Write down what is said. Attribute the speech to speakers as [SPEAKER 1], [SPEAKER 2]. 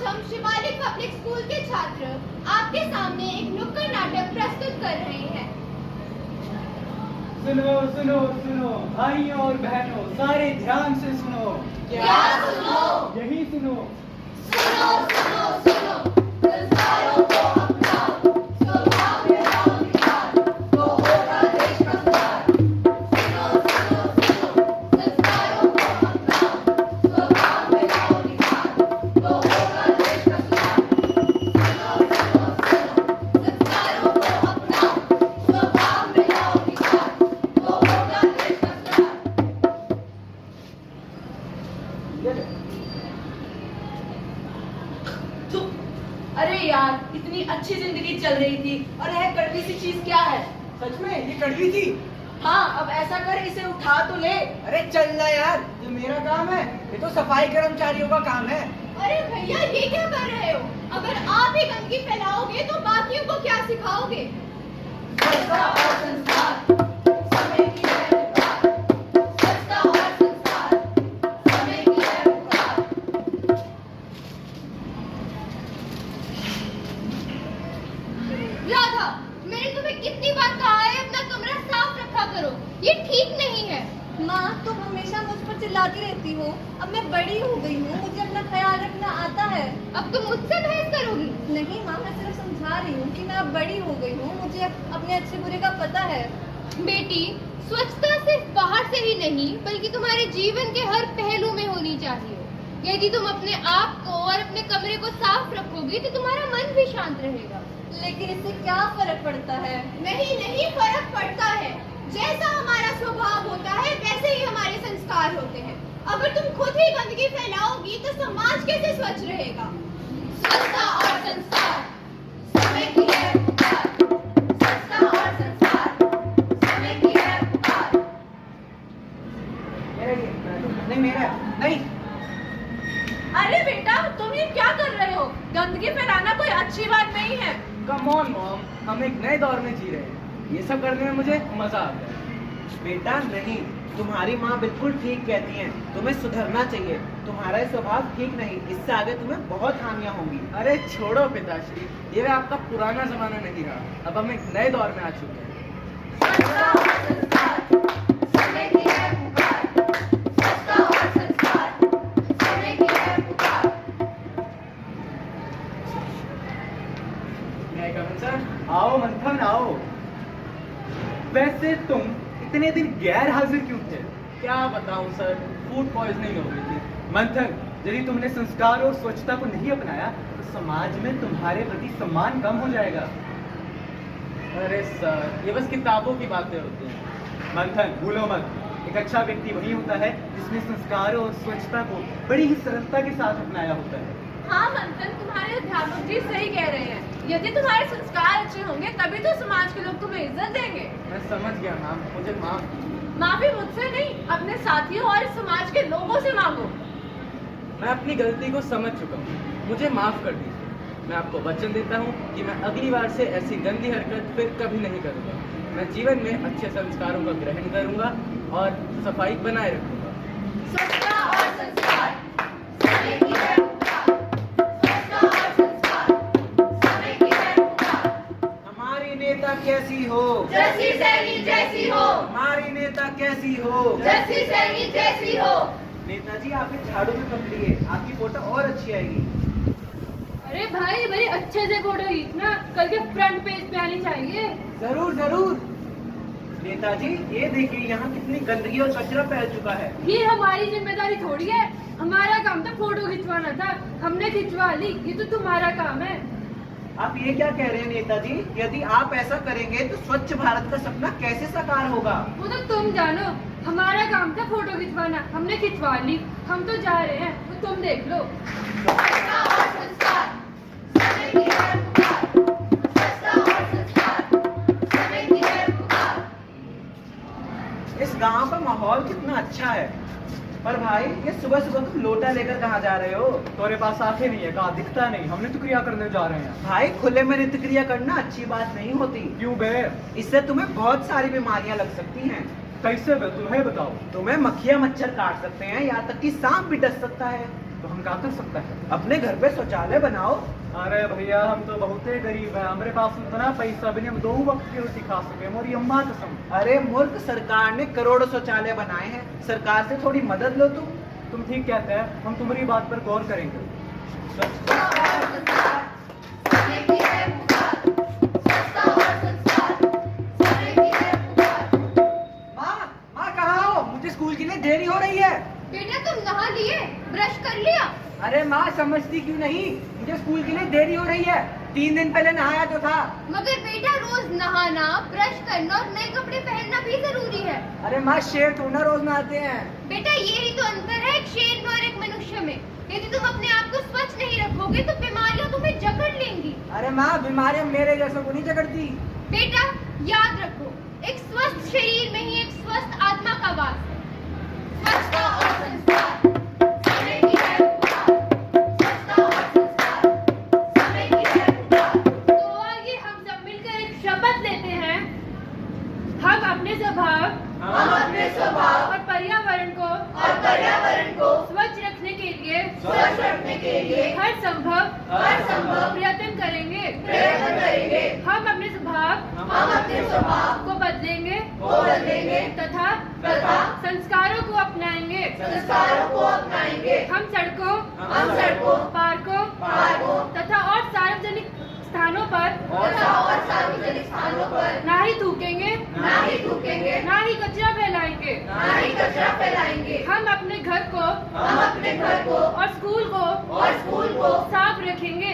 [SPEAKER 1] हम Shivalik public school के छात्र आपके सामने एक नुक्कड़ नाटक प्रस्तुत कर रहे हैं।
[SPEAKER 2] सुनो सुनो सुनो भाइयों और बहनों, सारे ध्यान से सुनो।
[SPEAKER 1] क्या सुनो?
[SPEAKER 2] यही सुनो।
[SPEAKER 1] सुनो सुनो सुनो, संस्कारों को अपनाओ, स्वभाव में लाओ निखार, तो होगा देश का सुधार। सुनो सुनो सुनो, संस्कारों को अपनाओ, स्वभाव में लाओ निखार, तो होगा देश का सुधार। सुनो सुनो सुनो, संस्कारों को अपनाओ, स्वभाव में लाओ निखार, तो होगा देश का सुधार।
[SPEAKER 3] अरे यार, इतनी अच्छी जिंदगी चल रही थी और यह कड़वी सी चीज क्या है?
[SPEAKER 4] सच में ये कड़वी थी?
[SPEAKER 3] हाँ, अब ऐसा कर, इसे उठा तो ले।
[SPEAKER 4] अरे चल ना यार, ये मेरा काम है, ये तो सफाई कर्मचारियों का काम है।
[SPEAKER 1] अरे भैया, ये क्या कर रहे हो? अगर आप ही गंदगी फैलाओगे तो बाकियों को क्या सिखाओगे? स्वच्छता और संस्कार, समय की है पुकार। स्वच्छता और संस्कार, समय की है पुकार। राधा, मैंने तुम्हें कितनी बार कहा है अपना कमरा साफ रखा करो, ये ठीक नहीं है।
[SPEAKER 5] माँ, तुम हमेशा मुझ पर चिल्लाती रहती हो। अब मैं बड़ी हो गई हूँ, मुझे अपना ख्याल रखना आता है।
[SPEAKER 1] अब तुम मुझसे बहस करोगी?
[SPEAKER 5] नहीं माँ, मैं सिर्फ समझा रही हूँ कि मैं अब बड़ी हो गई हूँ, मुझे अपने अच्छे बुरे का पता है।
[SPEAKER 1] बेटी, स्वच्छता सिर्फ बाहर से ही नहीं बल्कि तुम्हारे जीवन के हर पहलू में होनी चाहिए। यदि तुम अपने आप को और अपने कमरे को साफ रखोगी तो तुम्हारा मन भी शांत रहेगा।
[SPEAKER 5] लेकिन इससे क्या फर्क पड़ता है?
[SPEAKER 1] नहीं नहीं, फर्क पड़ता है। जैसा हमारा स्वभाव होता है वैसे ही हमारे संस्कार होते हैं। अगर तुम खुद ही गंदगी फैलाओगी तो समाज कैसे स्वच्छ रहेगा? स्वच्छता और संस्कार, समय की है पुकार। स्वच्छता और संस्कार, समय की है पुकार।
[SPEAKER 4] नहीं मेरा नहीं।
[SPEAKER 3] अरे बेटा, तुम ये क्या कर रहे हो? गंदगी फैलाना कोई अच्छी बात नहीं है।
[SPEAKER 4] कम ऑन मॉम, हम एक नए दौर में जी रहे हैं, ये सब करने में मुझे मजा आता है। बेटा नहीं, तुम्हारी माँ बिल्कुल ठीक कहती हैं, तुम्हें सुधरना चाहिए। तुम्हारा ये स्वभाव ठीक नहीं, इससे आगे तुम्हें बहुत हानियां होंगी। अरे छोड़ो पिताश्री, ये आपका पुराना जमाना नहीं रहा, अब हम एक नए दौर में आ चुके हैं।
[SPEAKER 1] स्वच्छता और संस्कार, समय की है पुकार। स्वच्छता और संस्कार, समय की है पुकार।
[SPEAKER 4] सर,
[SPEAKER 2] आओ मंथन आओ। वैसे तुम इतने दिन गैर हाजिर क्यों थे?
[SPEAKER 4] क्या बताऊं सर, फूड पॉइजनिंग हो गई थी।
[SPEAKER 2] मंथन, यदि तुमने संस्कार और स्वच्छता को नहीं अपनाया तो समाज में तुम्हारे प्रति सम्मान कम हो जाएगा।
[SPEAKER 4] अरे सर, ये बस किताबों की बातें होती हैं।
[SPEAKER 2] मंथन, भूलो मत, एक अच्छा व्यक्ति वही होता है जिसने संस्कारों और स्वच्छता को बड़ी ही सरलता के साथ अपनाया होता है।
[SPEAKER 3] हाँ मंथन, तुम्हारे अध्यापक जी सही कह रहे हैं। यदि तुम्हारे संस्कार अच्छे होंगे तभी तो समाज के लोग तुम्हें इज्जत देंगे।
[SPEAKER 4] मैं समझ गया मैम, मुझे माफ कीजिए।
[SPEAKER 3] माफी मुझसे नहीं, अपने साथियों और इस समाज के लोगों से मांगो।
[SPEAKER 4] मैं अपनी गलती को समझ चुका हूँ, मुझे माफ कर दीजिए। मैं आपको वचन देता हूँ कि मैं अगली बार से ऐसी गंदी हरकत फिर कभी नहीं करूँगा। मैं जीवन में अच्छे संस्कारों का ग्रहण करूँगा और सफाई बनाए रखूँगा।
[SPEAKER 1] स्वच्छता और संस्कार, समय की है पुकार। स्वच्छता और संस्कार, समय की है पुकार।
[SPEAKER 4] हमारी नेता कैसी हो?
[SPEAKER 1] जैसी सैनी जैसी हो।
[SPEAKER 4] हमारी नेता कैसी हो?
[SPEAKER 1] जैसी सैनी जैसी हो।
[SPEAKER 4] नेताजी, आप इस झाड़ू में पक लिए, आपकी फोटो और अच्छी आएगी।
[SPEAKER 6] अरे भाई, बड़ी अच्छे से फोटो खींचना, कल के फ्रंट पेज पे आनी चाहिए।
[SPEAKER 4] जरूर जरूर। नेताजी, ये देखिए यहाँ कितनी गंदगी और कचरा फैल चुका है।
[SPEAKER 6] ये हमारी जिम्मेदारी थोड़ी है, हमारा काम था फोटो खिंचवाना था, हमने खिंचवा ली, ये तो तुम्हारा काम है।
[SPEAKER 4] आप ये क्या कह रहे हैं नेताजी? यदि आप ऐसा करेंगे तो स्वच्छ भारत का सपना कैसे साकार होगा?
[SPEAKER 6] वो तो तुम जानो, हमारा काम था फोटो खिंचवाना, हमने खिंचवा ली, हम तो जा रहे हैं, तो तुम देख लो।
[SPEAKER 1] स्वच्छता और संस्कार, समय की है पुकार। स्वच्छता और संस्कार, समय की है पुकार।
[SPEAKER 4] इस गांव का माहौल कितना अच्छा है। पर भाई, ये सुबह सुबह तुम लोटा लेकर कहाँ जा रहे हो?
[SPEAKER 2] तुम्हारे पास आंखें नहीं है, कहा दिखता नहीं, हमने तो क्रिया करने जा रहे हैं।
[SPEAKER 4] भाई, खुले में नित्य क्रिया करना अच्छी बात नहीं होती।
[SPEAKER 2] क्यों बे?
[SPEAKER 4] इससे तुम्हें बहुत सारी बीमारियां लग सकती हैं।
[SPEAKER 2] कैसे बे, तुम्हें बताओ।
[SPEAKER 4] तुम्हें मक्खियां मच्छर काट सकते हैं, यहाँ तक कि सांप भी डस सकता है।
[SPEAKER 2] तो हम क्या कर सकते हैं?
[SPEAKER 4] अपने घर पे शौचालय बनाओ।
[SPEAKER 2] अरे भैया हम तो बहुत ही गरीब है, हमारे पास उतना पैसा भी नहीं हम 2 वक्त की रोटी खा सके। मोरी अम्मा कसम।
[SPEAKER 4] अरे मूर्ख, सरकार ने करोड़ों शौचालय बनाए हैं, सरकार से थोड़ी मदद लो
[SPEAKER 2] तुम ठीक कहते हैं, हम तुम्हारी बात पर गौर करेंगे।
[SPEAKER 1] स्वच्छता और संस्कार, समय की है पुकार। स्वच्छता और संस्कार, समय की है पुकार।
[SPEAKER 4] माँ कहाँ हो? मुझे स्कूल के लिए देरी हो रही है।
[SPEAKER 5] बेटा तुम नहा लिए, ब्रश कर लिया?
[SPEAKER 4] अरे माँ समझती क्यों नहीं, मुझे स्कूल के लिए देरी हो रही है। 3 दिन पहले नहाया तो था।
[SPEAKER 5] मगर बेटा रोज नहाना, ब्रश करना और नए कपड़े पहनना भी जरूरी है।
[SPEAKER 4] अरे माँ शेर थोड़ा ना रोज नहाते हैं।
[SPEAKER 5] बेटा यही तो अंतर है एक शेर में और एक मनुष्य में। यदि तुम अपने आप को स्वच्छ नहीं रखोगे तो बीमारियां तुम्हें जकड़ लेंगी।
[SPEAKER 4] अरे माँ बीमारियां मेरे जैसों को नहीं जकड़ती।
[SPEAKER 5] बेटा याद रखो, एक स्वस्थ शरीर में ही एक स्वस्थ आत्मा का वास है।
[SPEAKER 1] स्वच्छता और संस्कार, समय की है पुकार। स्वच्छता और संस्कार, समय की है पुकार।
[SPEAKER 6] तो आइए हम सब मिलकर एक शपथ लेते हैं। हम अपने स्वभाव
[SPEAKER 1] हम अपने स्वभाव
[SPEAKER 6] और पर्यावरण को स्वच्छ रखने के लिए हर संभव प्रयत्न करेंगे। हम अपने स्वभाव को बदलेंगे तथा संस्कारों को अपनाएंगे। हम सड़कों पार्कों तथा और सार्वजनिक स्थानों पर ना ही थूकेंगे ना ही कचरा फैलाएंगे। हम अपने घर को और स्कूल को साफ रखेंगे।